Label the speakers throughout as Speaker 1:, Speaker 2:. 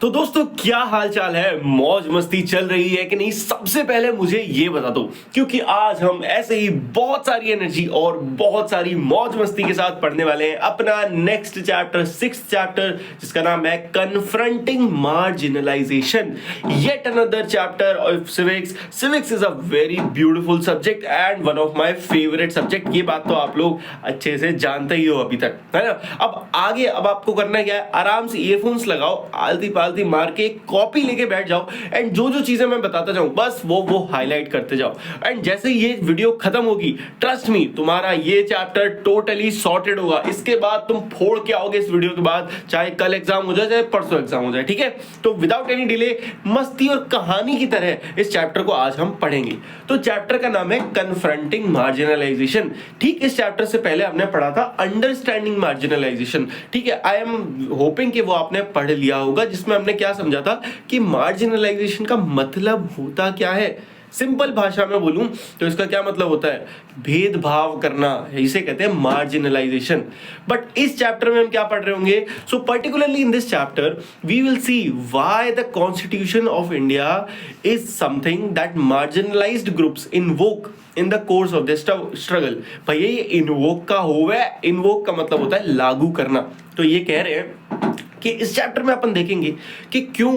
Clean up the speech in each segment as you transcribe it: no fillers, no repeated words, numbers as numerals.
Speaker 1: तो दोस्तों क्या हाल चाल है, मौज मस्ती चल रही है कि नहीं? सबसे पहले मुझे ये बता दो, क्योंकि आज हम ऐसे ही बहुत सारी एनर्जी और बहुत सारी मौज मस्ती के साथ पढ़ने वाले हैं अपना नेक्स्ट चैप्टर, 6th चैप्टर, जिसका नाम है confronting marginalisation. Yet another chapter of civics. Civics is a very beautiful subject and one of my favourite subject. ये बात तो आप लोग अच्छे से जानते ही हो अभी तक, है ना? अब आगे आपको करना क्या है, आराम से ईयरफोन्स लगाओ, आलती पालती मार के कॉपी लेके बैठ जाओ एंड जो जो चीजें मैं बताता जाऊं बस वो हाईलाइट करते जाओ। एंड जैसे ये वीडियो खत्म होगी, ट्रस्ट मी, तुम्हारा ये चैप्टर टोटली सॉर्टेड होगा। इसके बाद तुम फोड़ के आओगे इस वीडियो के बाद, चाहे कल एग्जाम हो जाए चाहे परसों एग्जाम हो जाए, ठीक है? तो विदाउट एनी डिले, मस्ती और कहानी की तरह इस चैप्टर को आज हम पढ़ेंगे। तो चैप्टर का नाम है कन्फ्रंटिंग मार्जिनलाइजेशन। ठीक, इस चैप्टर से पहले हमने पढ़ा था अंडरस्टैंडिंग मार्जिनलाइजेशन। ठीक है, आई एम होपिंग कि वो आपने पढ़ लिया होगा, जिसमें हमने क्या समझा था कि मार्जिनलाइजेशन का मतलब होता क्या है। सिंपल भाषा में बोलूं तो इसका क्या मतलब होता है, भेदभाव करना, इसे कहते हैं मार्जिनलाइजेशन। बट इस चैप्टर में हम क्या पढ़ रहे होंगे? So particularly in this chapter we will see why the constitution of India is something that marginalised groups invoke in the course of the struggle. भैया ये इन्वोक का होवे, इन्वोक का मतलब होता है लागू करना। तो ये कह रहे हैं कि इस चैप्टर में अपन देखेंगे कि क्यों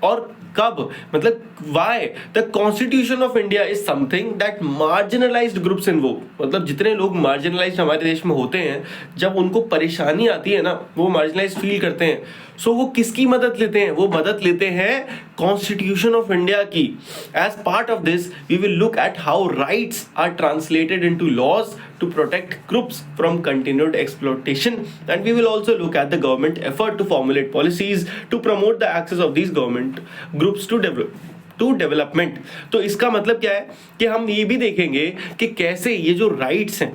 Speaker 1: और कब, मतलब why the constitution of India is something that marginalised groups invoke. मतलब जितने लोग मार्जिनलाइज्ड हमारे देश में होते हैं, जब उनको परेशानी आती है ना, वो मार्जिनलाइज्ड फील करते हैं, सो वो किसकी मदद लेते हैं? वो मदद लेते हैं कॉन्स्टिट्यूशन ऑफ इंडिया की। As part of this we will look at how rights are translated into laws to protect groups from continued exploitation, and we will also look at the government effort to formulate policies to promote the access of these government groups to development। तो इसका मतलब क्या है कि हम ये भी देखेंगे कि कैसे ये जो राइट्स हैं,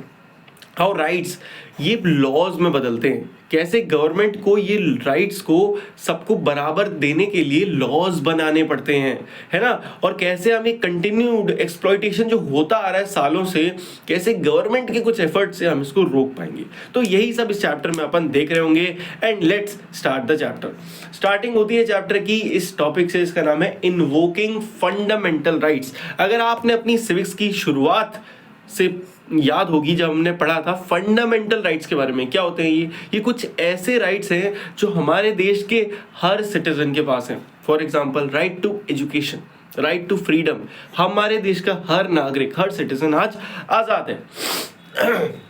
Speaker 1: हाउ राइट्स ये लॉज में बदलते हैं, कैसे गवर्नमेंट को ये राइट्स को सबको बराबर देने के लिए लॉज बनाने पड़ते हैं, है ना? और कैसे हम एक कंटिन्यूड एक्सप्लॉइटेशन जो होता आ रहा है सालों से, कैसे गवर्नमेंट के कुछ एफर्ट से हम इसको रोक पाएंगे। तो यही सब इस चैप्टर में अपन देख रहे होंगे। And let's start the chapter. Starting होती है चैप्टर की इस टॉपिक से, इसका नाम है इन्वोकिंग फंडामेंटल राइट्स। अगर आपने अपनी सिविक्स की शुरुआत से याद होगी, जब हमने पढ़ा था फंडामेंटल राइट्स के बारे में, क्या होते हैं ये कुछ ऐसे राइट्स हैं जो हमारे देश के हर सिटीजन के पास हैं। For example right to education, right to freedom. हमारे देश का हर नागरिक, हर सिटीजन आज आजाद है।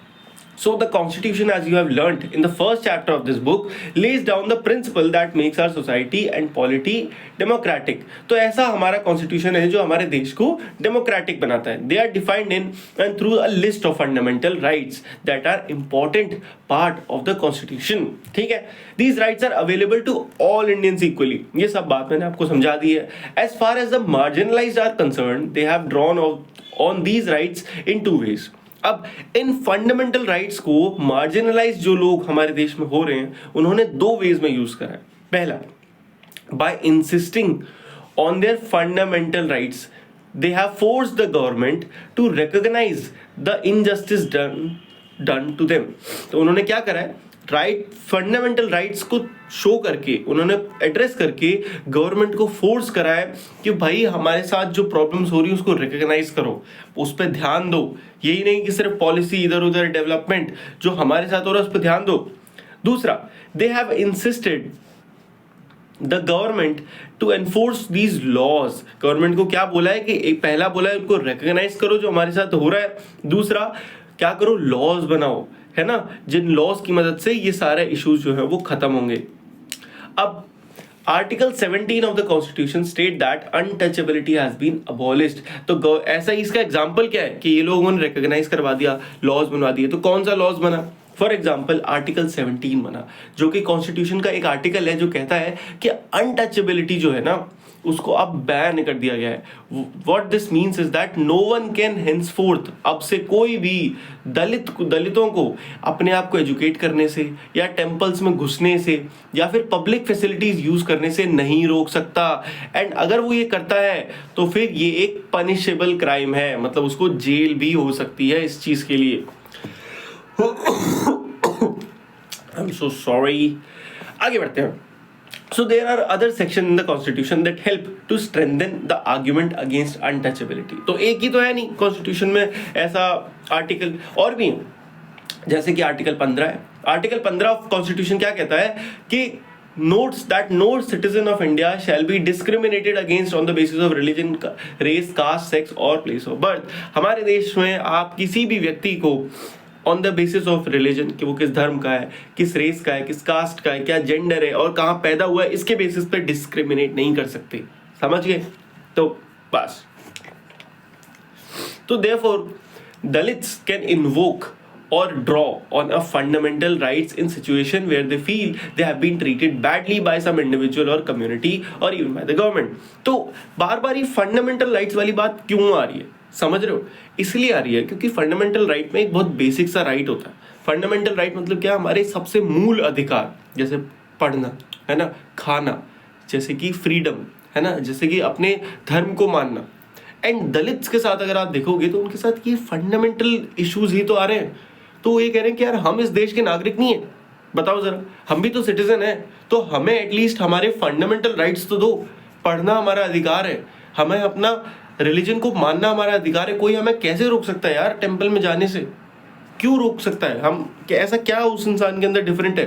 Speaker 1: So the constitution, as you have learnt in the first chapter of this book, lays down the principle that makes our society and polity democratic। तो ऐसा हमारा constitution है जो हमारे देश को democratic बनाता है। They are defined in and through a list of fundamental rights that are important part of the constitution। ठीक है, these rights are available to all Indians equally। ये सब बात मैंने आपको समझा दी है। As far as the marginalized are concerned, they have drawn on these rights in two ways। अब इन फंडामेंटल राइट्स को मार्जिनलाइज जो लोग हमारे देश में हो रहे हैं, उन्होंने दो वेज में यूज करा है। पहला, by insisting on their fundamental rights they have forced the government to recognise the injustice done to them. तो उन्होंने क्या करा है, फंडामेंटल राइट्स को शो करके, उन्होंने एड्रेस करके गवर्नमेंट को फोर्स करा है कि भाई हमारे साथ जो प्रॉब्लम्स हो रही है उसको रिकॉग्नाइज करो, उस पर ध्यान दो। यही नहीं कि सिर्फ पॉलिसी इधर उधर डेवलपमेंट जो हमारे साथ हो रहा है उस पर ध्यान दो। दूसरा, they have insisted the government to enforce these laws. Government को क्या बोला है कि एक पहला बोला है उनको रिकॉग्नाइज करो जो हमारे साथ हो रहा है, दूसरा क्या करो, लॉज बनाओ, है ना, जिन लॉज की मदद से ये सारे इश्यूज जो है वो खत्म होंगे। अब article 17 of the constitution state that untouchability has been abolished. तो ऐसा ही इसका एग्जांपल क्या है कि ये लोगों ने रिकॉग्नाइज करवा दिया, लॉज बनवा दिए। तो कौन सा लॉज बना? फॉर एग्जाम्पल आर्टिकल 17 बना, जो कि कॉन्स्टिट्यूशन का एक आर्टिकल है जो कहता है कि अनटचेबिलिटी जो है ना उसको अब बैन कर दिया गया है। What this means is that no one can henceforth, अब से कोई भी दलितों को अपने आप को एजुकेट करने से या टेम्पल्स में घुसने से या फिर पब्लिक फैसिलिटीज यूज करने से नहीं रोक सकता। एंड अगर वो ये करता है तो फिर ये एक पनिशेबल क्राइम है, मतलब उसको जेल भी हो सकती है इस चीज के लिए। I am so sorry. आगे बढ़ते हैं। So there are other sections in the constitution that help to strengthen the argument against untouchability. तो एक ही तो है नहीं कॉन्स्टिट्यूशन में ऐसा आर्टिकल, और भी जैसे कि आर्टिकल 15 है। आर्टिकल 15 ऑफ कॉन्स्टिट्यूशन क्या कहता है कि notes that no citizen of India shall be discriminated against on the basis of religion, race, caste, sex और place of birth। हमारे देश में आप किसी भी व्यक्ति को on the basis of religion, कि वो किस धर्म का है, किस रेस का है, किस कास्ट का है, क्या जेंडर है और कहाँ पैदा हुआ है, इसके बेसिस पे डिस्क्रिमिनेट नहीं कर सकते। समझ गए? तो बस, तो therefore Dalits can invoke or draw on a fundamental rights in situation where they feel they have been treated badly by some individual or community or even by the government। तो बार बार ये फंडामेंटल राइट्स वाली बात क्यों आ रही है, समझ रहे हो? इसलिए आ रही है क्योंकि फंडामेंटल राइट में एक बहुत बेसिक सा राइट होता है। फंडामेंटल राइट मतलब क्या? हमारे सबसे मूल अधिकार, जैसे पढ़ना है ना, खाना, जैसे कि फ्रीडम है ना, जैसे कि अपने धर्म को मानना। एंड दलित्स के साथ अगर आप देखोगे तो उनके साथ ये फंडामेंटल इश्यूज ही तो आ रहे हैं। तो ये कह रहे हैं कि यार हम इस देश के नागरिक नहीं है, बताओ जरा, हम भी तो सिटीजन है, तो हमें एटलीस्ट हमारे फंडामेंटल राइट्स तो दो। पढ़ना हमारा अधिकार है, हमें अपना रिलीजन को मानना हमारा अधिकार है। कोई हमें कैसे रोक सकता है यार टेंपल में जाने से? क्यों रोक सकता है? हम ऐसा क्या उस इंसान के अंदर डिफरेंट है?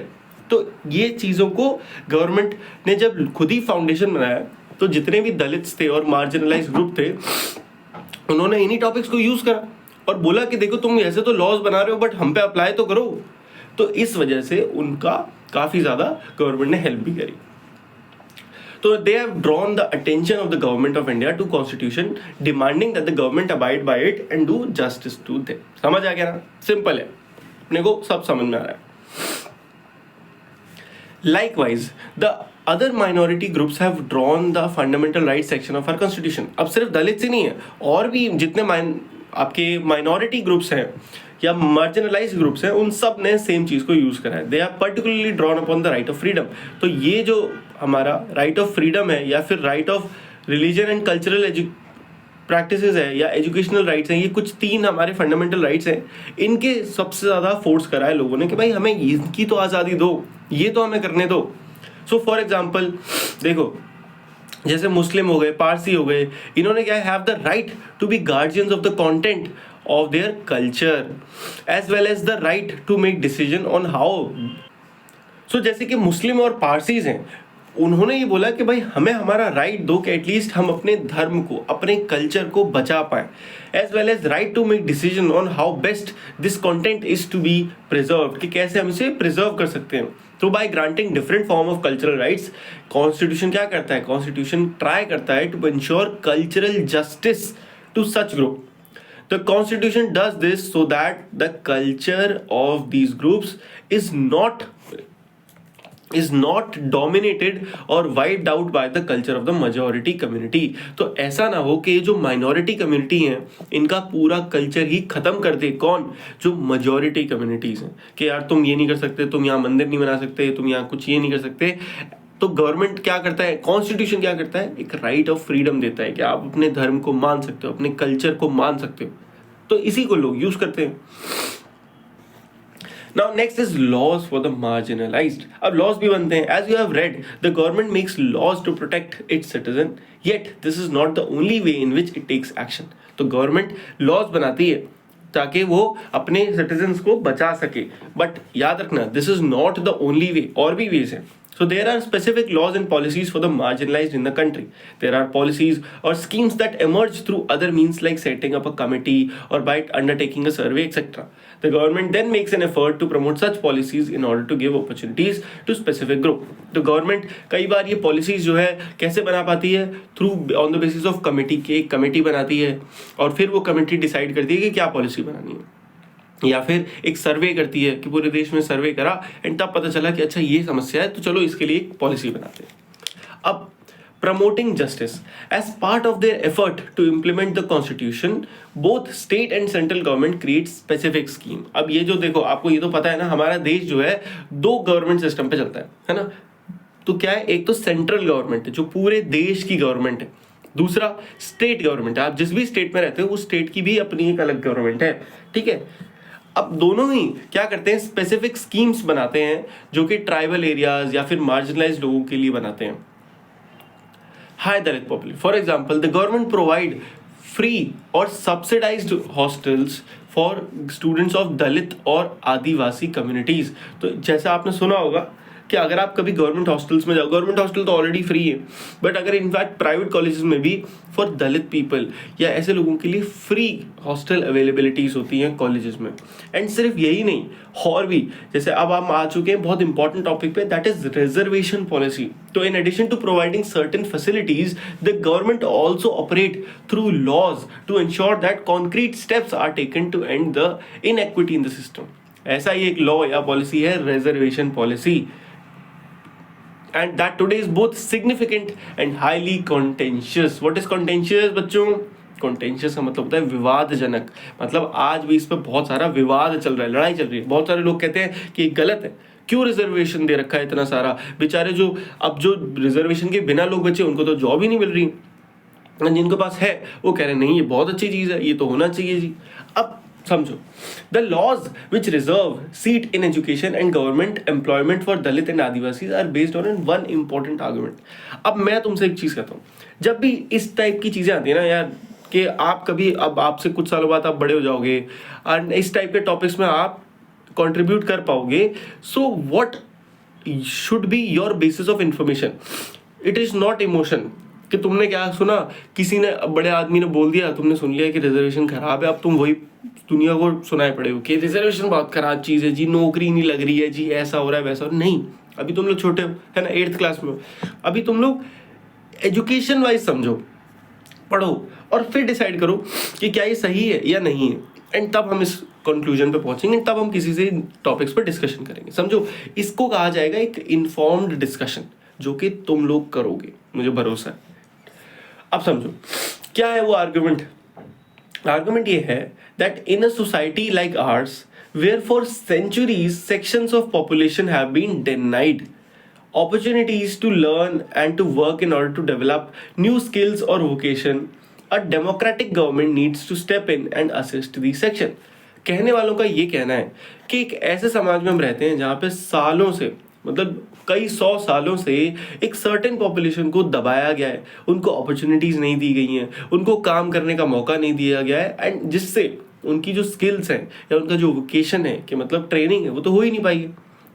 Speaker 1: तो ये चीज़ों को गवर्नमेंट ने जब खुद ही फाउंडेशन बनाया, तो जितने भी दलित्स थे और मार्जिनलाइज ग्रुप थे, उन्होंने इन्हीं टॉपिक्स को यूज करा और बोला कि देखो तुम ऐसे तो लॉज बना रहे हो बट हम पे अप्लाई तो करो। तो इस वजह से उनका काफी ज्यादा गवर्नमेंट ने हेल्प भी करी। तो they have drawn the attention of the government of India to constitution, demanding that the government abide by it and do justice to them. समझ आ गया ना? सिंपल है, अपने को सब समझ में आ रहा है। Likewise, the other minority groups have drawn the fundamental rights section of our constitution। अब सिर्फ दलित से नहीं है, और भी जितने आपके माइनॉरिटी ग्रुप्स हैं या मार्जिनलाइज ग्रुप्स हैं, उन सब ने सेम चीज को यूज करा है। They are particularly drawn upon the right of freedom. तो ये जो हमारा राइट ऑफ फ्रीडम है या फिर right of religion and cultural practices है या एजुकेशनल राइट्स हैं, ये कुछ 3 हमारे फंडामेंटल राइट्स हैं। इनके सबसे ज्यादा फोर्स करा है लोगों ने कि भाई हमें इनकी तो आज़ादी दो, ये तो हमें करने दो। सो फॉर एग्जाम्पल देखो, जैसे मुस्लिम हो गए, पारसी हो गए, इन्होंने क्या have the right to be guardians of the content of their culture as well as the right to make decision on how. So जैसे कि मुस्लिम और पारसीज हैं, उन्होंने ये बोला कि भाई हमें हमारा राइट दो कि एटलीस्ट हम अपने धर्म को, अपने कल्चर को बचा पाएं, as well as right to make decision on how best this content is to be preserve, कि कैसे हम इसे प्रिजर्व कर सकते हैं। तो by granting different form of cultural rights, constitution क्या करता है? कॉन्स्टिट्यूशन ट्राई करता है to ensure cultural justice to such group. The Constitution does this so that the culture of these groups is not dominated or wiped out by the culture of the majority community। तो ऐसा ना हो कि ये जो minority community हैं, इनका पूरा कल्चर ही खत्म कर दे। कौन? जो मेजॉरिटी कम्युनिटीज हैं, कि यार तुम ये नहीं कर सकते, तुम यहाँ मंदिर नहीं बना सकते, तुम यहाँ कुछ ये नहीं कर सकते। तो गवर्नमेंट क्या करता है, कॉन्स्टिट्यूशन क्या करता है? एक राइट ऑफ फ्रीडम देता है कि आप अपने धर्म को मान सकते हो, अपने कल्चर को मान सकते हो। तो इसी को लोग यूज करते हैं। Now next is laws for the marginalized। अब laws भी बनते हैं। As you have read, the government makes laws to protect its citizen, yet this is not the only way in which it takes action। तो government laws बनाती है ताकि वो अपने citizens को बचा सके, बट याद रखना this is not the only way, और भी ways हैं। So there are specific laws and policies for the marginalized in the country। There are policies or schemes that emerge through other means like setting up a committee or by undertaking a survey, etc. The government then makes an effort to promote such policies in order to give opportunities to specific group। तो government कई बार ये policies जो है कैसे बना पाती है? Through on the basis of committee के, एक कमेटी बनाती है और फिर वो कमेटी डिसाइड करती है कि क्या पॉलिसी बनानी है, या फिर एक सर्वे करती है कि पूरे देश में सर्वे करा एंड तब पता चला कि अच्छा ये समस्या है, तो चलो इसके लिए एक पॉलिसी बनाते हैं। अब promoting justice as part of their effort to implement the constitution, both state and central government create specific scheme। अब ये जो देखो, आपको ये तो पता है ना, हमारा देश जो है 2 गवर्नमेंट सिस्टम पे चलता है ना। तो क्या है, एक तो सेंट्रल गवर्नमेंट है जो पूरे देश की गवर्नमेंट है, दूसरा स्टेट गवर्नमेंट है। आप जिस भी स्टेट में रहते हो उस स्टेट की भी अपनी एक अलग गवर्नमेंट है, ठीक है। अब दोनों ही क्या करते हैं, स्पेसिफिक स्कीम्स बनाते हैं जो कि ट्राइबल एरियाज या फिर मार्जिनलाइज्ड लोगों के लिए बनाते हैं. High Dalit population. For example, the government provide free or subsidized hostels for students of Dalit और आदिवासी communities. तो जैसा आपने सुना होगा कि अगर आप कभी गवर्नमेंट हॉस्टल्स में जाओ, गवर्नमेंट हॉस्टल तो ऑलरेडी फ्री है, बट अगर इनफैक्ट प्राइवेट कॉलेजेस में भी फॉर दलित पीपल या ऐसे लोगों के लिए फ्री हॉस्टल अवेलेबिलिटीज होती हैं कॉलेजेस में. एंड सिर्फ यही नहीं, और भी, जैसे अब हम आ चुके हैं बहुत इंपॉर्टेंट टॉपिक पे, दैट इज रिजर्वेशन पॉलिसी. तो in addition to providing certain facilities, the government also operate through laws to ensure that concrete steps are taken to end the inequity in the system. ऐसा ही एक law या policy है reservation policy. And that today is both significant and highly contentious. What is contentious बच्चों? Contentious का मतलब होता है विवादजनक. मतलब आज भी इस पर बहुत सारा विवाद चल रहा है, लड़ाई चल रही है. बहुत सारे लोग कहते हैं कि गलत है, क्यों रिजर्वेशन दे रखा है इतना सारा, बेचारे जो रिजर्वेशन के बिना लोग बचे उनको तो जॉब ही नहीं मिल रही. जिनके पास है वो कह रहे हैं नहीं ये बहुत अच्छी चीज़ है, ये तो होना चाहिए जी. अब समझो, the laws which reserve seat in education and government employment for Dalit and Adivasi are based on one important argument. अब मैं तुमसे एक चीज कहता हूँ, जब भी इस टाइप की चीजें आती है ना यार, कि आप कभी, अब आपसे कुछ सालों बाद आप बड़े हो जाओगे और इस टाइप के टॉपिक्स में आप कंट्रीब्यूट कर पाओगे, so what should be your basis of information. It is not emotion कि तुमने क्या सुना, किसी ने बड़े आदमी ने बोल दिया, तुमने सुन लिया कि रिजर्वेशन खराब है, अब तुम वही दुनिया को सुनाए पड़े हो कि रिजर्वेशन बहुत खराब चीज़ है जी, नौकरी नहीं लग रही है जी, ऐसा हो रहा है वैसा हो रहा है. नहीं, अभी तुम लोग छोटे हो, है ना, 8th क्लास में हो. अभी तुम लोग एजुकेशन वाइज समझो, पढ़ो और फिर डिसाइड करो कि क्या ये सही है या नहीं है. एंड तब हम इस कंक्लूजन पे पहुंचेंगे, तब हम किसी से टॉपिक्स पर डिस्कशन करेंगे. समझो, इसको कहा जाएगा एक इन्फॉर्म्ड डिस्कशन, जो कि तुम लोग करोगे, मुझे भरोसा है. अब समझो क्या है वो आर्गुमेंट. आर्गुमेंट ये है that in a society like ours, where for centuries sections of population have been denied opportunities to learn and to work in order to develop new skills or vocation, a democratic government needs to step in and assist these section. कहने वालों का ये कहना है कि एक ऐसे समाज में हम रहते हैं जहाँ पे सालों से, मतलब कई 100 सालों से एक सर्टेन पॉपुलेशन को दबाया गया है, उनको अपॉर्चुनिटीज़ नहीं दी गई हैं, उनको काम करने का मौका नहीं दिया गया है, एंड जिससे उनकी जो स्किल्स हैं या उनका जो वोकेशन है, कि मतलब ट्रेनिंग है, वो तो हो ही नहीं पाई है.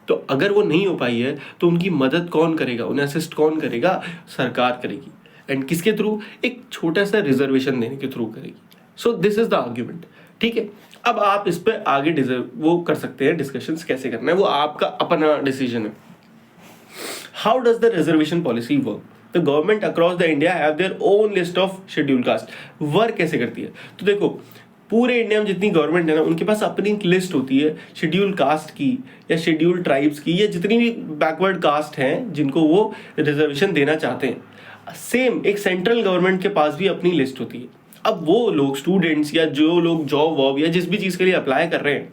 Speaker 1: तो अगर वो नहीं हो पाई है तो उनकी मदद कौन करेगा, उन्हें असिस्ट कौन करेगा? सरकार करेगी. एंड किसके थ्रू? एक छोटा सा रिजर्वेशन देने के थ्रू करेगी. So this is the argument. ठीक है, अब आप इस पर आगे वो कर सकते हैं, डिस्कशंस कैसे करना है वो आपका अपना डिसीजन है. How does the reservation policy work? The government across the India have their own list of scheduled caste. Work कैसे करती है? तो देखो, पूरे इंडिया में जितनी गवर्नमेंट है ना, उनके पास अपनी लिस्ट होती है शेड्यूल कास्ट की या शेड्यूल ट्राइब्स की, या जितनी भी बैकवर्ड कास्ट हैं जिनको वो रिजर्वेशन देना चाहते हैं. सेम एक सेंट्रल गवर्नमेंट के पास भी अपनी लिस्ट होती है. अब वो लोग, स्टूडेंट्स या जो लोग जॉब वॉब या जिस भी चीज़ के लिए अप्लाई कर रहे हैं,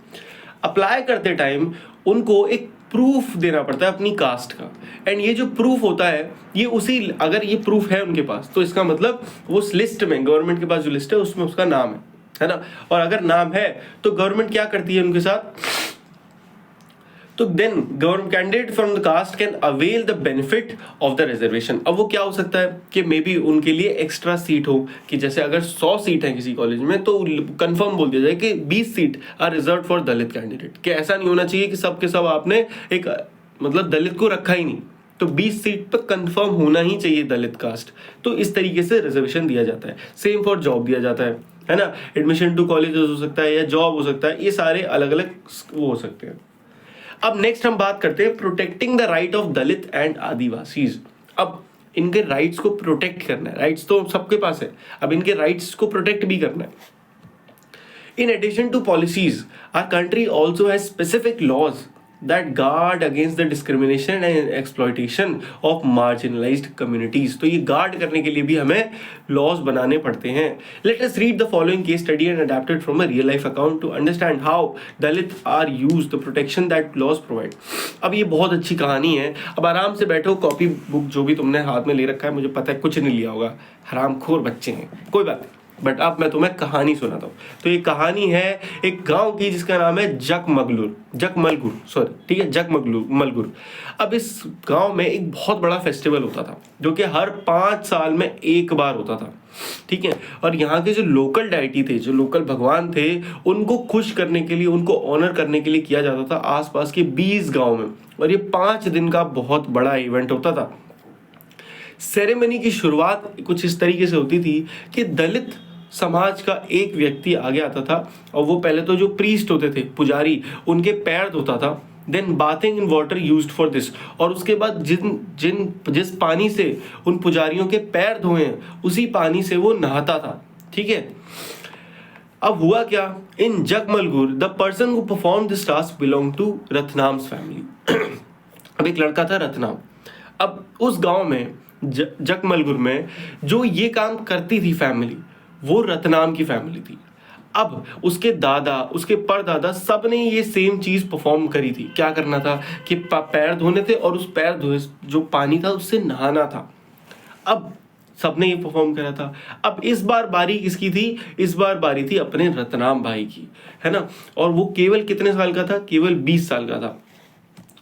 Speaker 1: अप्लाई करते टाइम उनको एक प्रूफ देना पड़ता है अपनी कास्ट का. एंड ये जो प्रूफ होता है, ये उसी, अगर ये प्रूफ है उनके पास तो इसका मतलब वो उस लिस्ट में, गवर्नमेंट के पास जो लिस्ट है उसमें उसका नाम है ना. और अगर नाम है तो गवर्नमेंट क्या करती है उनके साथ, तो then government candidate from the caste can avail the benefit of the reservation. अब वो क्या हो सकता है कि मे बी उनके लिए एक्स्ट्रा सीट हो, कि जैसे अगर 100 सीट है किसी कॉलेज में तो कंफर्म बोल दिया जाए कि 20 seat are reserve for Dalit candidate. कि ऐसा नहीं होना चाहिए कि सब के सब आपने एक मतलब दलित को रखा ही नहीं, तो 20 सीट पर कंफर्म होना ही चाहिए दलित कास्ट. तो इस तरीके से रिजर्वेशन दिया जाता है. सेम फॉर जॉब दिया जाता है ना, एडमिशन टू कॉलेजेस हो सकता है या जॉब हो सकता है, ये सारे अलग अलग वो हो सकते हैं. अब नेक्स्ट हम बात करते हैं protecting the right of Dalit and Adivasis. अब इनके राइट्स को प्रोटेक्ट करना है. राइट्स तो सबके पास है, अब इनके राइट्स को प्रोटेक्ट भी करना है. In addition to policies, our country also has specific laws that guard against the discrimination and exploitation of marginalized communities. तो ये गार्ड करने के लिए भी हमें लॉज बनाने पड़ते हैं. Let us read the following case study and adapted from a real life account to understand how Dalit are used the protection that laws provide. अब ये बहुत अच्छी कहानी है. अब आराम से बैठो, कॉपी बुक जो भी तुमने हाथ में ले रखा है, मुझे पता है कुछ नहीं लिया होगा, हरामखोर बच्चे हैं, कोई बात नहीं. बट अब मैं तुम्हें कहानी सुनाता हूँ। तो ये कहानी है एक गांव की जिसका नाम है जकमलगुर, सॉरी, ठीक है, जकमलगुर। अब इस गांव में एक बहुत बड़ा फेस्टिवल होता था जो कि हर 5 साल में एक बार होता था, ठीक है। और यहाँ के जो लोकल डाइटी थे, जो लोकल भगवान थे, उनको खुश करने के लिए, उनको ऑनर करने के लिए किया जाता था आसपास के 20 गांव में। और ये 5 दिन का बहुत बड़ा इवेंट होता था। सेरेमनी की शुरुआत कुछ इस तरीके से होती थी कि दलित समाज का एक व्यक्ति आगे आता था और वो पहले तो जो प्रीस्ट होते थे, पुजारी, उनके पैर धोता था। Then bathing in water used for this, और उसके बाद जिस पानी से उन पुजारियों के पैर धोए हैं उसी पानी से वो नहाता था, ठीक है। अब हुआ क्या, इन जकमलगुर the person who perform this task belong to Ratnam's family. अब एक लड़का था रत्नाम। अब उस गांव में जकमलगुर में जो ये काम करती थी फैमिली, वो रत्नाम की फैमिली थी। अब उसके दादा, उसके परदादा, सब ने ये सेम चीज परफॉर्म करी थी। क्या करना था कि पैर धोने थे और उस पैर धोए जो पानी था उससे नहाना था। अब सबने ये परफॉर्म करा था। अब इस बार बारी किसकी थी? इस बार बारी थी अपने रत्नाम भाई की, है ना। और वो केवल कितने साल का था? केवल 20 साल का था।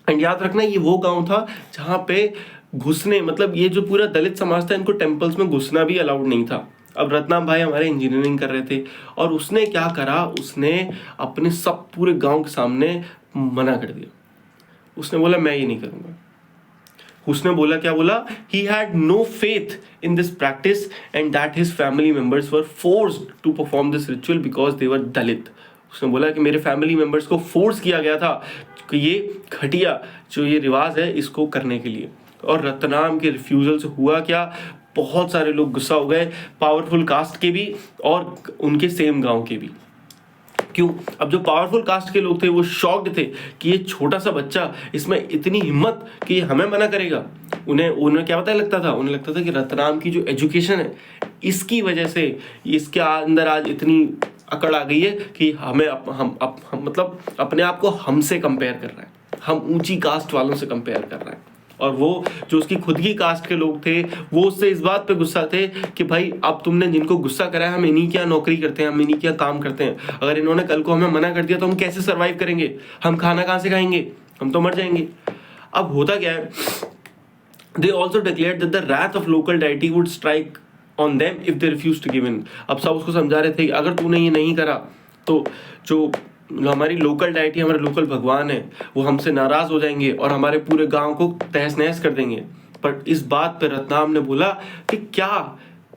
Speaker 1: एंड याद रखना, ये वो गांव था जहां पे घुसने, मतलब ये जो पूरा दलित समाज था, इनको टेम्पल्स में घुसना भी अलाउड नहीं था। अब रत्नाम भाई हमारे इंजीनियरिंग कर रहे थे और उसने क्या करा, उसने अपने सब पूरे गांव के सामने मना कर दिया। उसने बोला मैं ये नहीं करूंगा। उसने बोला, क्या बोला? He had no faith in this practice and that his family members were forced to perform this ritual because they were Dalit. उसने बोला कि मेरे फैमिली मेंबर्स को फोर्स किया गया था कि ये घटिया जो ये रिवाज है इसको करने के लिए। और रत्नाम के रिफ्यूजल से हुआ क्या, बहुत सारे लोग गुस्सा हो गए, पावरफुल कास्ट के भी और उनके सेम गांव के भी। क्यों? अब जो पावरफुल कास्ट के लोग थे वो शॉक्ड थे कि ये छोटा सा बच्चा, इसमें इतनी हिम्मत कि हमें मना करेगा। उन्हें क्या पता लगता था? उन्हें लगता था कि रत्नाम की जो एजुकेशन है इसकी वजह से इसके अंदर आज इतनी अकड़ आ गई है कि हमें हम मतलब अपने आप को हमसे कंपेयर कर रहा है, हम ऊंची कास्ट वालों से कंपेयर कर रहा है। और वो जो उसकी खुद की कास्ट के लोग थे वो उससे इस बात पे गुस्सा थे कि भाई अब तुमने जिनको गुस्सा करा है, हम इन्हीं क्या नौकरी करते हैं, हम इन्हीं क्या काम करते हैं। अगर इन्होंने कल को हमें मना कर दिया तो हम कैसे सर्वाइव करेंगे? हम खाना कहाँ से खाएंगे? हम तो मर जाएंगे। अब होता क्या है, they also declared that the wrath of local deity would strike on them if they refused to give in. अब सब उसको समझा रहे थे कि अगर तूने ये नहीं करा तो जो हमारी लोकल डाइटी, हमारे लोकल भगवान है, वो हमसे नाराज हो जाएंगे और हमारे पूरे गांव को तहस नहस कर देंगे। पर इस बात पर रत्नाम ने बोला कि क्या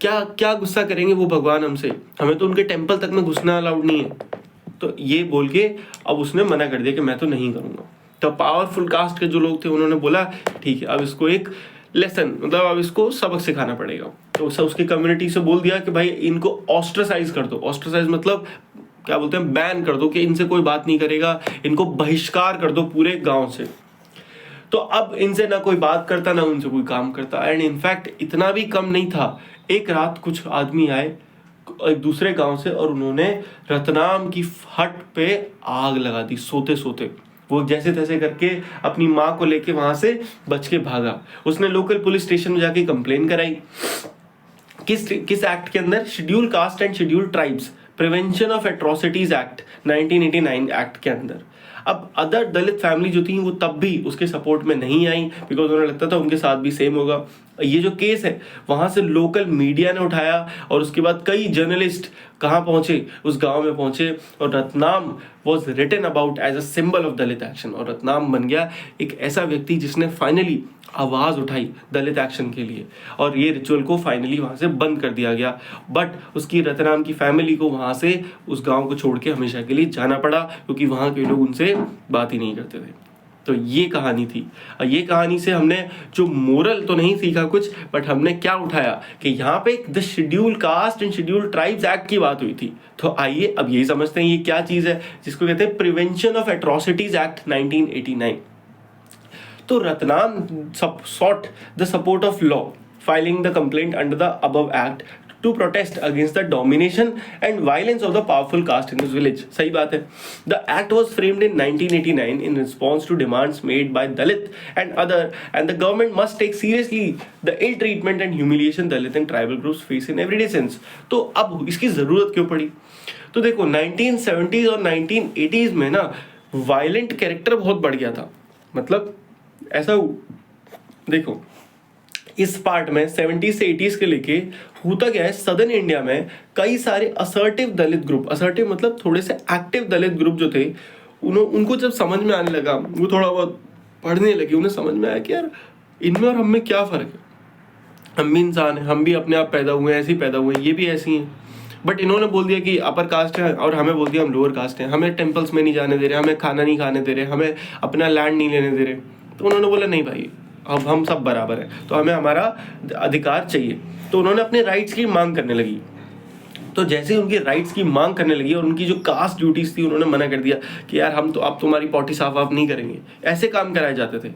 Speaker 1: क्या क्या गुस्सा करेंगे वो भगवान हमसे, हमें तो उनके टेम्पल तक में घुसना अलाउड नहीं है। तो ये बोल के अब उसने मना कर दिया कि मैं तो नहीं करूंगा। तो पावरफुल कास्ट के जो लोग थे उन्होंने बोला ठीक है, अब इसको एक लेसन, मतलब अब इसको सबक सिखाना पड़ेगा। तो उसकी कम्युनिटी से बोल दिया कि भाई इनको ऑस्ट्रेसाइज कर दो। ऑस्ट्रेसाइज मतलब क्या बोलते हैं, बैन कर दो, कि इनसे कोई बात नहीं करेगा, इनको बहिष्कार कर दो पूरे गांव से। तो अब इनसे ना कोई बात करता ना उनसे कोई काम करता। एंड इनफैक्ट इतना भी कम नहीं था, एक रात कुछ आदमी आए एक दूसरे गांव से और उन्होंने रत्नाम की हट पे आग लगा दी सोते सोते। वो जैसे तैसे करके अपनी माँ को लेके वहां से बच के भागा। उसने लोकल पुलिस स्टेशन में जाके कंप्लेन कराई। किस एक्ट के अंदर? Schedule caste and schedule tribes prevention of atrocities act 1989 act के अंदर। अब अदर दलित फैमिली जो थी वो तब भी उसके सपोर्ट में नहीं आई, बिकॉज उन्हें लगता था उनके साथ भी सेम होगा। ये जो केस है वहां से लोकल मीडिया ने उठाया और उसके बाद कई जर्नलिस्ट कहाँ पहुंचे, उस गांव में पहुंचे, और Ratnam was written about as a symbol of Dalit action. और रत्नाम बन गया एक ऐसा व्यक्ति जिसने फाइनली आवाज उठाई दलित एक्शन के लिए, और ये रिचुअल को फाइनली वहां से बंद कर दिया गया। बट उसकी रत्नाम की फैमिली को वहां से उस गांव को छोड़ के हमेशा के लिए जाना पड़ा, क्योंकि वहां के लोग उनसे बात ही नहीं करते थे। तो ये कहानी थी। और ये कहानी से हमने जो मोरल तो नहीं सीखा कुछ, बट हमने क्या उठाया कि यहाँ पे the schedule caste and schedule tribes act की बात हुई थी। तो आइए अब यही समझते हैं ये क्या चीज है, जिसको कहते हैं प्रिवेंशन ऑफ एट्रोसिटीज एक्ट 1989। तो Ratnam sought the support of law, filing the complaint under the above act to protest against the domination and violence of the powerful caste in his village. सही बात है. The act was framed in 1989 in response to demands made by Dalit and the government must take seriously the ill treatment and humiliation Dalit and tribal groups face in everyday sense. तो अब इसकी जरूरत क्यों पड़ी? तो देखो 1970s और 1980s में ना वायलेंट कैरेक्टर बहुत बढ़ गया था. मतलब ऐसा देखो इस पार्ट में 70s से 80s के लेके होता क्या है, सदर्न इंडिया में कई सारे असर्टिव दलित ग्रुप, असर्टिव मतलब थोड़े से एक्टिव दलित ग्रुप जो थे, उनको जब समझ में आने लगा, वो थोड़ा बहुत पढ़ने लगे, उन्हें समझ में आया कि यार इनमें और हम में क्या फ़र्क है. हम भी इंसान हैं, हम भी अपने आप पैदा हुए हैं, ऐसे ही पैदा हुए हैं, ये भी ऐसी हैं. बट इन्होंने बोल दिया कि अपर कास्ट है और हमें बोल दिया हम लोअर कास्ट हैं, हमें टेम्पल्स में नहीं जाने दे रहे, हमें खाना नहीं खाने दे रहे, हमें अपना लैंड नहीं लेने दे रहे. तो उन्होंने बोला नहीं भाई, अब हम सब बराबर हैं, तो हमें हमारा अधिकार चाहिए. तो उन्होंने अपने राइट्स की मांग करने लगी. तो जैसे उनके राइट्स की मांग करने लगी और उनकी जो कास्ट ड्यूटीज थी उन्होंने मना कर दिया कि यार हम तो अब तुम्हारी पॉटी साफ आप नहीं करेंगे, ऐसे काम कराए जाते थे.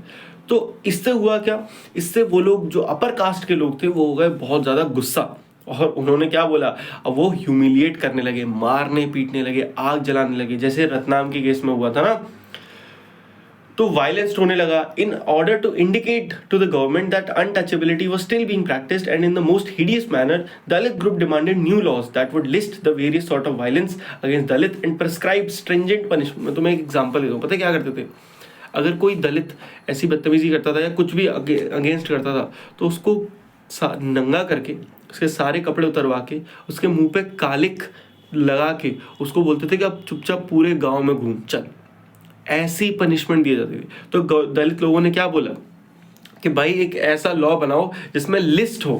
Speaker 1: तो इससे हुआ क्या, इससे वो लोग जो अपर कास्ट के लोग थे वो हो गए बहुत ज़्यादा गुस्सा, और उन्होंने क्या बोला, अब वो ह्यूमिलिएट करने लगे, मारने पीटने लगे, आग जलाने लगे, जैसे रतनाम के केस में हुआ था ना. तो वायलेंस होने लगा. In order to indicate to the government that untouchability was still being practised and in the most hideous manner, Dalit group demanded new laws that would list the various sort of violence against Dalit and prescribe stringent punishment. मैं तुम्हें एक example देता हूँ. पता है क्या करते थे, अगर कोई दलित ऐसी बदतमीजी करता था या कुछ भी अगेंस्ट करता था तो उसको नंगा करके, उसके सारे कपड़े उतरवा के, उसके मुंह पे कालिक लगा के उसको बोलते थे कि अब चुपचाप पूरे गाँव में घूम चल. ऐसी पनिशमेंट दी जाती थी. तो दलित लोगों ने क्या बोला कि भाई एक ऐसा लॉ बनाओ जिसमें लिस्ट हो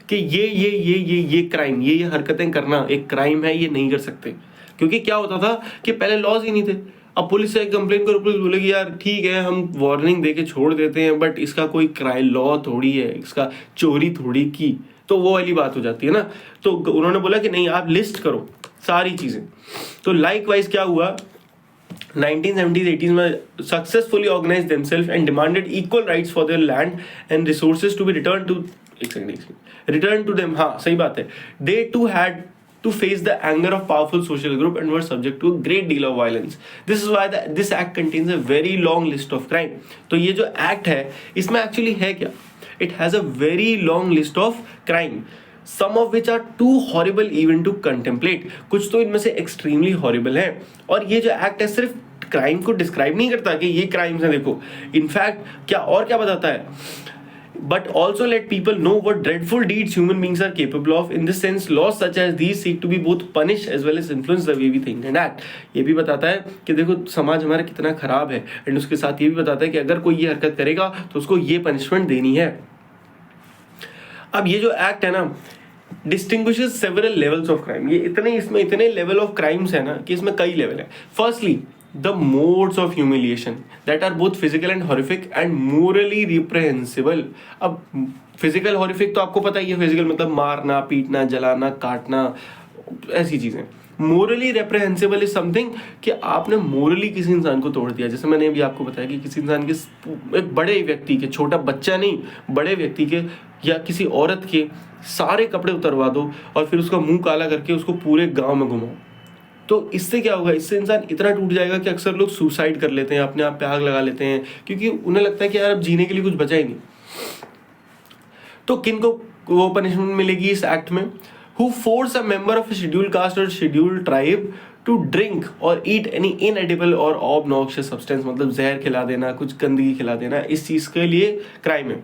Speaker 1: कि ये क्राइम, ये हरकतें करना एक क्राइम है, ये नहीं कर सकते. क्योंकि क्या होता था कि पहले लॉज ही नहीं थे. अब पुलिस से कंप्लेन करो, पुलिस बोलेगी यार ठीक है हम वार्निंग दे के छोड़ देते हैं, बट इसका कोई क्राइम लॉ थोड़ी है, इसका चोरी थोड़ी की, तो वो वाली बात हो जाती है ना. तो उन्होंने बोला कि नहीं आप लिस्ट करो सारी चीजें. तो लाइकवाइज क्या हुआ, 1970s 80s में successfully organize themselves and demanded equal rights for their land and resources to be return to them. हाँ सही बात है. They too had to face the anger of powerful social group and were subject to a great deal of violence. This is why this act contains a very long list of crime. तो ये जो act है इसमें actually है क्या, it has a very long list of crime, some of which are too horrible even to contemplate. कुछ तो इनमें से extremely horrible है. और ये जो act है सिर्फ क्राइम को डिस्क्राइब नहीं करता कि ये क्राइम्स हैं देखो, इनफैक्ट क्या बताता है, but also let people know what dreadful deeds human beings are capable of. In this sense, laws such as these seek to be both punish as well as influence the way we think and act. ये भी बताता है कि देखो समाज हमारा कितना खराब है, एंड उसके साथ ये भी बताता है कि अगर कोई ये हरकत करेगा तो उसको ये पनिशमेंट देनी है. अब ये जो एक्ट है ना distinguishes several levels of crime. इसमें इतने लेवल ऑफ क्राइम्स है ना कि इसमें कई लेवल है. Firstly the modes of humiliation that are both physical and horrific and morally reprehensible. अब physical horrific तो आपको पता ही है, physical मतलब मारना पीटना जलाना काटना ऐसी चीजें. morally reprehensible is something कि आपने morally किसी इंसान को तोड़ दिया. जैसे मैंने अभी आपको बताया कि किसी इंसान के, एक बड़े व्यक्ति के, छोटा बच्चा नहीं, बड़े व्यक्ति के या किसी औरत के सारे कपड़े उतरवा दो और फिर उसका मुंह काला करके उसको पूरे गाँव में घुमाओ. तो इससे क्या होगा, इससे इंसान इतना टूट जाएगा कि अक्सर लोग सुसाइड कर लेते हैं, अपने आप पे आग लगा लेते हैं, क्योंकि उन्हें लगता है कि यार अब जीने के लिए कुछ बचा ही नहीं. तो किन को वो पनिशमेंट मिलेगी इस एक्ट में, who force a member of scheduled caste और शेड्यूल्ड ट्राइब टू ड्रिंक और ईट एनी इनएडिबल और ऑबनॉक्शियस सब्सटेंस, मतलब जहर खिला देना, कुछ गंदगी खिला देना, इस चीज के लिए क्राइम है.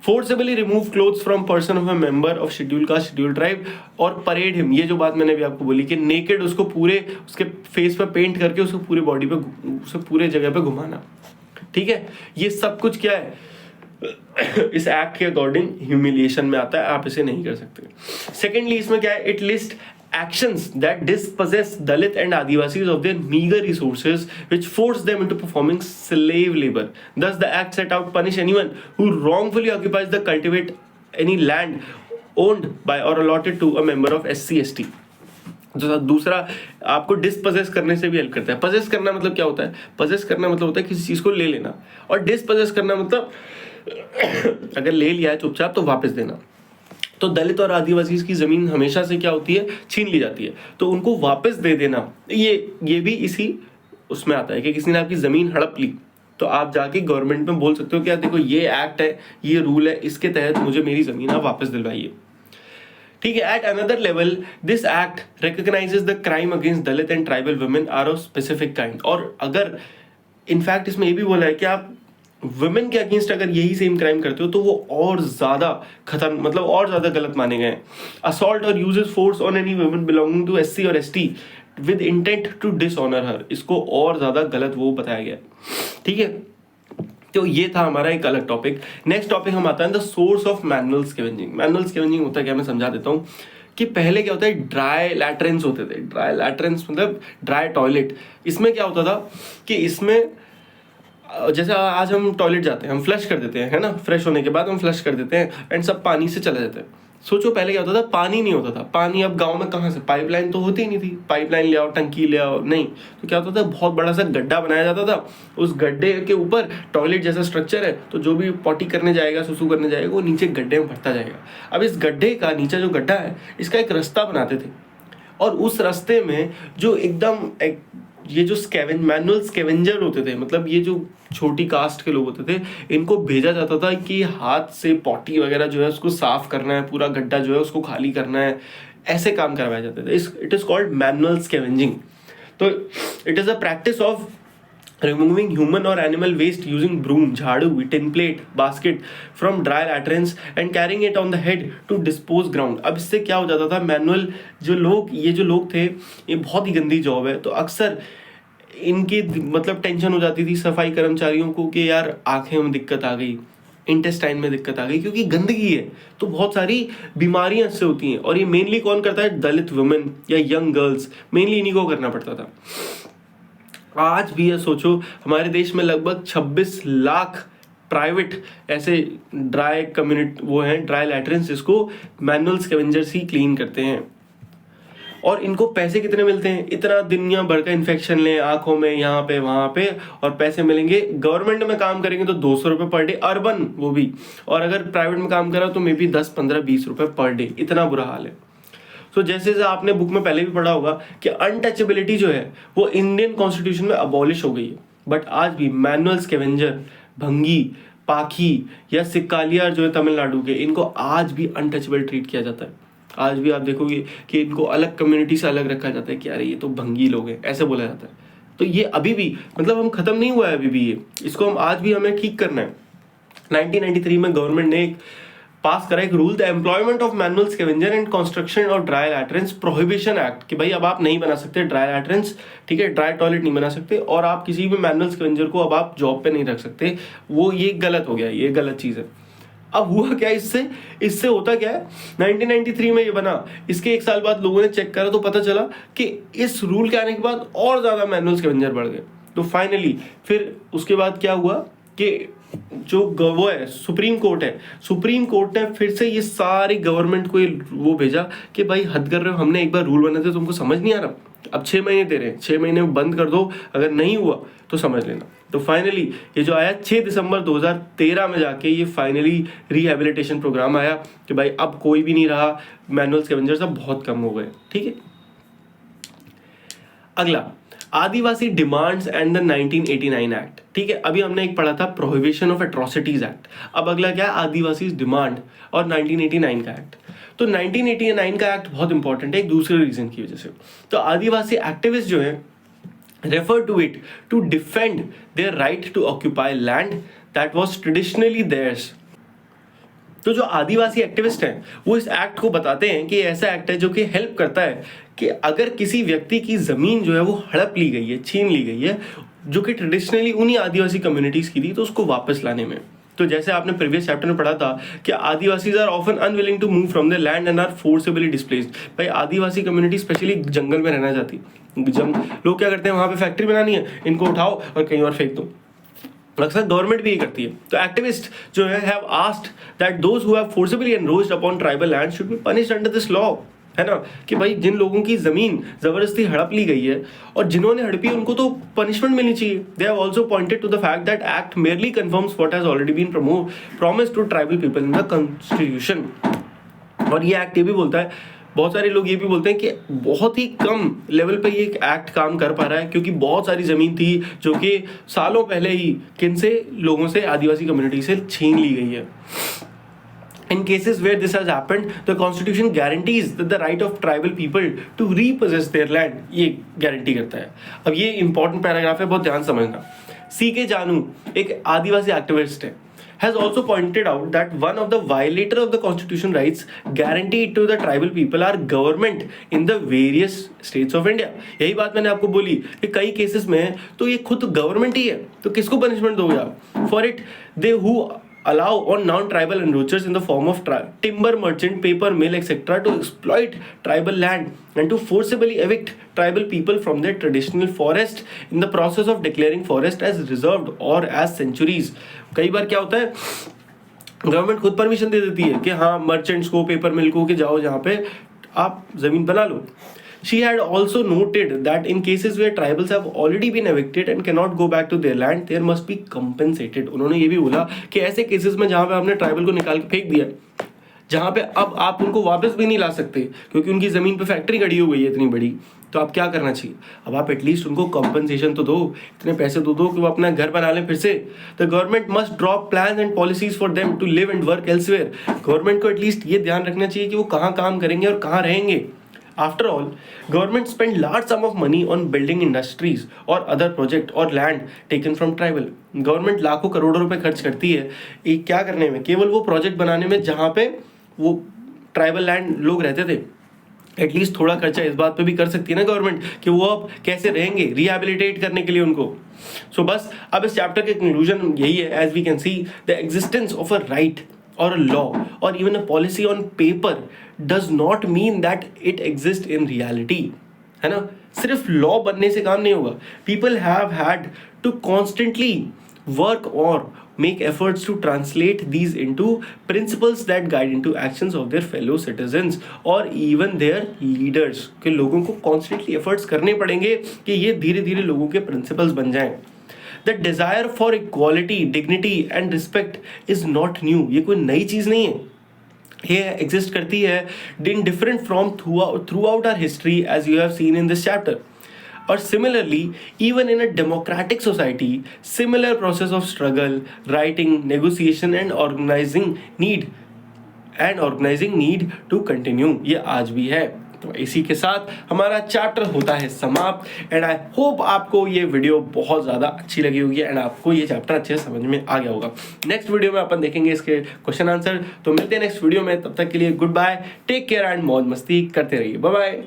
Speaker 1: Forcibly remove clothes from person of a member of scheduled caste, scheduled tribe और parade him. ये जो बात मैंने भी आपको बोली कि naked उसको पूरे उसके फेस पे पेंट करके उसको पूरे बॉडी पे, उसे पूरे जगह पे घुमाना. ठीक है, ये सब कुछ क्या है इस एक्ट के अकॉर्डिंग ह्यूमिलिएशन में आता है, आप इसे नहीं कर सकते. सेकेंडली इसमें क्या है, it list actions that dispossess Dalit and Adivasis of their meager resources which force them into performing slave labor. Thus the act set out punish anyone who wrongfully occupies the cultivate any land owned by or allotted to a member of SC/ST. जो दूसरा आपको dispossess करने से भी help करता है. Possess करना मतलब क्या होता है, पजेस करना मतलब होता है किसी चीज को ले लेना, और डिस्पोजेस करना मतलब अगर ले लिया है चुपचाप तो वापस देना. तो दलित और आदिवासी की जमीन हमेशा से क्या होती है, छीन ली जाती है। तो उनको वापस दे देना, ये भी इसी उसमें आता है कि किसी ने आपकी जमीन हड़प ली तो आप जाके गवर्नमेंट में बोल सकते हो कि यार देखो ये एक्ट है, ये रूल है, इसके तहत मुझे मेरी जमीन आप वापस दिलवाइए। ठीक है। At another level this act recognises the crime against Dalit and tribal women are of specific kind. और अगर इनफैक्ट इसमें ये भी बोला है कि आप वुमेन के अगेंस्ट अगर यही सेम क्राइम करते हो तो वो और ज्यादा खतरनाक, मतलब और ज्यादा गलत माने गए। असॉल्ट और uses force on any woman belonging to SC और ST with intent to dishonour her, इसको और ज्यादा गलत वो बताया गया। ठीक है, तो ये था हमारा एक अलग टॉपिक। नेक्स्ट टॉपिक हम आता है the source of manual scavenging. Manual scavenging होता है क्या, मैं समझा देता हूँ कि पहले क्या होता है, ड्राई लैट्रिन्स होते थे। ड्राई लैट्रिन्स मतलब ड्राई टॉयलेट। इसमें क्या होता था कि इसमें जैसे आज हम टॉयलेट जाते हैं, हम फ्लश कर देते हैं, है ना, फ्रेश होने के बाद हम फ्लश कर देते हैं एंड सब पानी से चला जाता है। सोचो पहले क्या होता था, पानी नहीं होता था। पानी अब गांव में कहाँ से, पाइपलाइन तो होती ही नहीं थी, पाइपलाइन ले आओ, टंकी ले आओ, नहीं। तो क्या होता था, बहुत बड़ा सा गड्ढा बनाया जाता था, उस गड्ढे के ऊपर टॉयलेट जैसा स्ट्रक्चर है, तो जो भी पॉटी करने जाएगा, सुसु करने जाएगा, वो नीचे गड्ढे में भरता जाएगा। अब इस गड्ढे का नीचे जो गड्ढा है, इसका एक रास्ता बनाते थे, और उस रास्ते में जो एकदम ये जो मैनुअल स्कैवेंजर होते थे, मतलब ये जो छोटी कास्ट के लोग होते थे, इनको भेजा जाता था कि हाथ से पॉटी वगैरह जो है उसको साफ करना है, पूरा गड्ढा जो है उसको खाली करना है, ऐसे काम करवाए जाते थे। It is called manual scavenging. तो it is a practice of removing human or animal waste using broom, झाड़ू, tin plate, basket from dry latrines and carrying it on the head to dispose ground। अब इससे क्या हो जाता था, manual ये जो लोग थे, ये बहुत ही गंदी जॉब है, तो अक्सर इनकी मतलब टेंशन हो जाती थी सफाई कर्मचारियों को कि यार आंखें में दिक्कत आ गई, इंटेस्टाइन में दिक्कत आ गई, क्योंकि गंदगी है तो बहुत सारी बीमारियां इससे होती हैं। और ये मेनली कौन करता है, दलित वुमेन या यंग गर्ल्स, मेनली इन्हीं को करना पड़ता था। आज भी ये सोचो, हमारे देश में लगभग 26 लाख प्राइवेट ऐसे ड्राई कम्युनिटी वो हैं, ड्राई लैट्रिन्स, जिसको मैनुअल स्कैवेंजर्स ही क्लीन करते हैं। और इनको पैसे कितने मिलते हैं, इतना दुनिया भर का इन्फेक्शन लें आंखों में, यहाँ पे वहां पे, और पैसे मिलेंगे। गवर्नमेंट में काम करेंगे तो 200 रुपये पर डे, अर्बन वो भी, और अगर प्राइवेट में काम करा तो मे बी 10, 15, 20 रुपये पर डे। इतना बुरा हाल है। तो जैसे आपने बुक में पहले भी पढ़ा होगा कि अनटचेबिलिटी जो है वो इंडियन कॉन्स्टिट्यूशन में अबॉलिश हो गई है, बट आज भी मैनुअल स्कैवेंजर, भंगी, पाखी या सिक्कालियार जो है तमिलनाडु के, इनको आज भी अनटचेबल ट्रीट किया जाता है। आज भी आप देखोगे कि इनको अलग कम्युनिटी से अलग रखा जाता है कि अरे ये तो भंगी लोग हैं, ऐसे बोला जाता है। तो ये अभी भी मतलब हम खत्म नहीं हुआ है अभी भी, ये इसको हम आज भी हमें ठीक करना है। 1993 में गवर्नमेंट ने एक पास करा एक rule, the employment of manual scavenger and construction of dry latrines prohibition act, कि भाई अब आप नहीं बना सकते ड्राई लैट्रिन्स, ठीक है, ड्राई टॉयलेट नहीं बना सकते, और आप किसी भी मैनुअल स्कैवेंजर को अब आप जॉब पे नहीं रख सकते। वो ये गलत हो गया, ये गलत चीज है। अब हुआ क्या, इससे होता क्या है, 1993 में ये बना, इसके एक साल बाद लोगों ने चेक करा तो पता चला कि इस रूल के आने के बाद और ज्यादा मैनुअल स्कैवेंजर बढ़ गए। तो फाइनली फिर उसके बाद क्या हुआ कि जो वो है सुप्रीम कोर्ट ने फिर से ये सारी गवर्नमेंट को ये वो भेजा कि भाई हद कर रहे हो, हमने एक बार रूल बनाते तुमको समझ नहीं आ रहा, अब 6 महीने दे रहे हैं, 6 महीने में बंद कर दो, अगर नहीं हुआ तो समझ लेना। तो फाइनली ये जो आया 6 दिसंबर 2013 में जाके ये फाइनली रिहेबिलिटेशन प्रोग्राम आया कि भाई अब कोई भी नहीं रहा, मैनुअल स्कैवेंजर्स अब बहुत कम हो गए। ठीक है, अगला आदिवासी डिमांड्स एंड द 1989 एक्ट। ठीक है, अभी हमने एक पढ़ा था प्रोहिबिशन ऑफ एट्रोसिटीज एक्ट, अब अगला क्या है, आदिवासी डिमांड और 1989 का एक्ट। तो 1989 का एक्ट बहुत इंपॉर्टेंट है एक दूसरे रीजन की वजह से। तो आदिवासी एक्टिविस्ट जो है refer to it to defend their right to occupy land that was traditionally theirs. तो जो आदिवासी एक्टिविस्ट हैं वो इस एक्ट को बताते हैं कि ऐसा एक्ट है जो कि हेल्प करता है कि अगर किसी व्यक्ति की जमीन जो है वो हड़प ली गई है, छीन ली गई है, जो कि ट्रेडिशनली उन्हीं आदिवासी कम्युनिटीज की थी, तो उसको वापस लाने में। तो जैसे आपने प्रीवियस चैप्टर में पढ़ा था कि Adivasis are often unwilling to move from the land and are forcibly displaced. भाई आदिवासी कम्युनिटी स्पेशली जंगल में रहना चाहती, लोग क्या करते हैं, वहां पे फैक्ट्री बनानी है, इनको उठाओ और कहीं और फेंक दो। अक्सर गवर्नमेंट भी ये करती है। तो एक्टिविस्ट जो है have asked that those who have forcibly encroached upon tribal land should be punished under this law, है ना, कि भाई जिन लोगों की जमीन जबरदस्ती हड़प ली गई है और जिन्होंने हड़पी उनको तो पनिशमेंट मिलनी चाहिए। They have also pointed to the fact that act merely confirms what has already been promised to tribal people in the constitution. और ये एक्ट ये भी बोलता है, बहुत सारे लोग ये भी बोलते हैं कि बहुत ही कम लेवल पे ये एक्ट काम कर पा रहा है, क्योंकि बहुत सारी ज़मीन थी जो कि सालों पहले ही किन से लोगों से, आदिवासी कम्युनिटी से छीन ली गई है. In cases where this has happened, the Constitution guarantees that the right of tribal people to repossess their land, ये गारंटी करता है. अब ये इंपॉर्टेंट पैराग्राफ है, बहुत ध्यान समझना. C.K. जानू एक आदिवासी एक्टिविस्ट है, has also pointed out that one of the violator of the constitution rights guaranteed to the tribal people are government in the various states of India. यही बात मैंने आपको बोली कि कई केसेस में तो ये खुद गवर्नमेंट ही है, तो किसको पनिशमेंट दोगे आप? For it they who allow on non-tribal encroachers in the form of timber merchant, paper mill, etc. to exploit tribal land and to forcibly evict tribal people from their traditional forest in the process of declaring forest as reserved or as sanctuaries. कई बार क्या होता है, government खुद permission दे देती है कि हाँ merchants को, पेपर मिल को, कि जाओ जहाँ पे आप जमीन बना लो. She had also noted that in cases where tribals have already been evicted and cannot go back to their land, there must be compensated. उन्होंने ये भी बोला कि ऐसे केसेस में जहाँ पे हमने ट्राइबल को निकाल के फेंक दिया, जहाँ पे अब आप उनको वापस भी नहीं ला सकते क्योंकि उनकी ज़मीन पे फैक्ट्री खड़ी हो गई है इतनी बड़ी, तो आप क्या करना चाहिए? अब आप एटलीस्ट उनको कंपनसेशन तो दो, इतने पैसे तो दो कि वो अपना घर बना लें फिर से. The government must drop plans and policies for them to live and work elsewhere. Government को एटलीस्ट ये ध्यान रखना चाहिए कि वो कहाँ काम करेंगे और कहाँ रहेंगे. After all, government spend large sum of money on building industries or other project or land taken from tribal. Government लाखों करोड़ों रुपए खर्च करती है ये क्या करने में? केवल वो प्रोजेक्ट बनाने में जहाँ पे वो ट्राइबल लैंड लोग रहते थे. एटलीस्ट थोड़ा खर्चा इस बात पे भी कर सकती है ना गवर्नमेंट कि वो अब कैसे रहेंगे, रिहेबिलिटेट करने के लिए उनको. सो बस अब इस चैप्टर के कंक्लूजन यही है. As we can see, the existence of a right or a law or even a policy on paper does not mean that it exists in reality. है ना? सिर्फ लॉ बनने से काम नहीं होगा. People have had to constantly work or make efforts to translate these into principles that guide into actions of their fellow citizens or even their leaders. कि लोगों को constantly efforts करने पड़ेंगे कि ये धीरे धीरे लोगों के principles बन जाएं. The desire for equality, dignity and respect is not new. ये कोई नई चीज़ नहीं है. ये exist करती है in different form throughout our history as you have seen in this chapter. Or similarly, even in a democratic society, similar process of struggle, writing, negotiation and organizing need to continue. ये आज भी है. तो इसी के साथ हमारा chapter होता है समाप्त. एंड आई होप आपको ये वीडियो बहुत ज़्यादा अच्छी लगी होगी एंड आपको ये चैप्टर अच्छे से समझ में आ गया होगा. नेक्स्ट वीडियो में अपन देखेंगे इसके क्वेश्चन आंसर. तो मिलते हैं नेक्स्ट वीडियो में. तब तक के लिए goodbye, take care and मौज मस्ती करते रहिए. Bye bye.